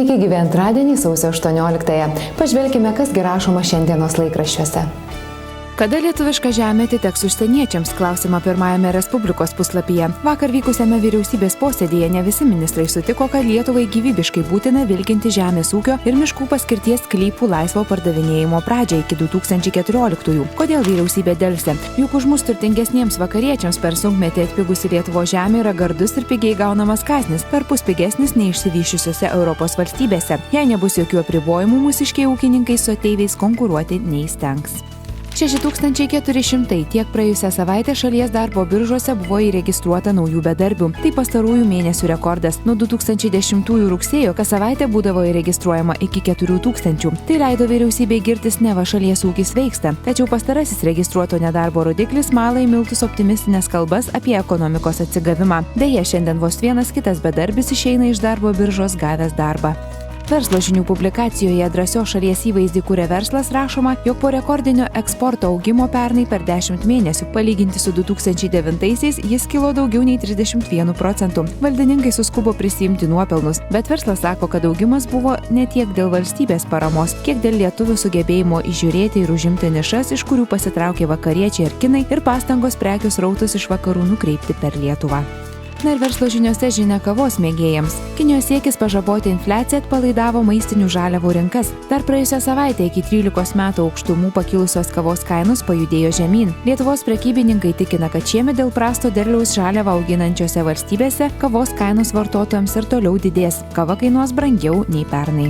Sveiki, gyvi antradienį, sausio 18-ąją. Pažvelkime, kas gi rašoma šiandienos laikraščiuose. Kada lietuviška žemė atiteks užsieniečiams, klausima pirmajame Respublikos puslapyje. Vakar vykusiame vyriausybės posėdėje ne visi ministrai sutiko, kad Lietuvai gyvybiškai būtina vilkinti žemės ūkio ir miškų paskirties sklypų laisvo pardavinėjimo pradžią iki 2014-ųjų. Kodėl vyriausybė delsė? Juk už mus turtingesniems vakariečiams per sunkmetį atpigusi Lietuvos žemė yra gardus ir pigiai gaunamas kąsnis, perpus pigesnis nei išsivysčiusiose Europos valstybėse. Jei nebus jokių apribojimų, mūsiškiai ūkininkai su ateiviais konkuruoti neįstengs. 6400 tiek praėjusią savaitę šalies darbo biržose buvo įregistruota naujų bedarbių. Tai pastarųjų mėnesių rekordas. Nuo 2010 rugsėjo kas savaitę būdavo įregistruojama iki 4000. Tai leido vyriausybei girtis, neva šalies ūkis veiksta. Tačiau pastarasis registruoto nedarbo rodiklis mala į miltus optimistinės kalbas apie ekonomikos atsigavimą. Deja, šiandien vos vienas kitas bedarbis išeina iš darbo biržos gavęs darbą. Verslo žinių publikacijoje Drąsios šalies įvaizdį kuria verslas rašoma, jog po rekordinio eksporto augimo pernai per 10 mėnesių palyginti su 2009-aisiais jis kilo daugiau nei 31%. Valdininkai suskubo prisiimti nuopelnus, bet verslas sako, kad augimas buvo ne tiek dėl valstybės paramos, kiek dėl lietuvių sugebėjimo įžiūrėti ir užimti nišas, iš kurių pasitraukė vakariečiai ir kinai ir pastangos prekių srautus iš vakarų nukreipti per Lietuvą. Na ir verslo žiniose žinia kavos mėgėjams. Kinijos siekis pažaboti infliaciją atpalaidavo maistinių žaliavų rinkas. Dar praėjusią savaitę iki 13 metų aukštumų pakilusios kavos kainos pajudėjo žemyn. Lietuvos prekybininkai tikina, kad šiemet dėl prasto derliaus žaliavą auginančiose valstybėse kavos kainos vartotojams ir toliau didės. Kava kainuos brangiau nei pernai.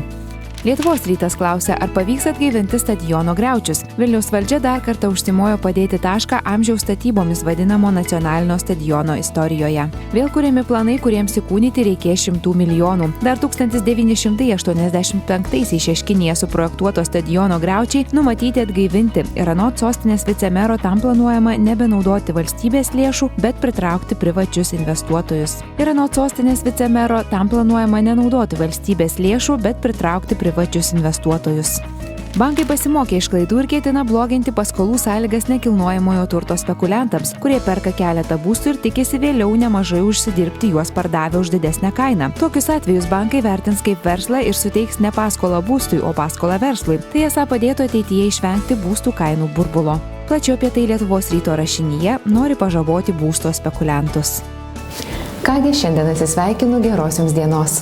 Lietuvos rytas klausia, ar pavyks atgaivinti stadiono griaučius. Vilniaus valdžia dar kartą užsimojo padėti tašką amžiaus statybomis vadinamo nacionalinio stadiono istorijoje. Vėl kuriami planai, kuriems įkūnyti reikės 100 milijonų. Dar 1985-aisiais Šeškinėje suprojektuoto stadiono griaučiai numatyti atgaivinti ir anot sostinės vicemero tam planuojama nebenaudoti valstybės lėšų, bet pritraukti privačius investuotojus. Ir anot sostinės vicemero tam planuojama nenaudoti valstybės lėšų, bet pritraukti privačius investuotojus. Bankai pasimokė iš klaidų ir ketina bloginti paskolų sąlygas nekilnojamojo turto spekuliantams, kurie perka keletą būstų ir tikisi vėliau nemažai užsidirbti juos pardavę už didesnę kainą. Tokius atvejus bankai vertins kaip verslą ir suteiks ne paskolą būstui, o paskolą verslui. Tai esą padėtų ateityje išvengti būstų kainų burbulo. Plačiau apie tai Lietuvos ryto rašinyje nori pažaboti būsto spekuliantus. Kągi šiandien atsisveikinu, geros jums dienos.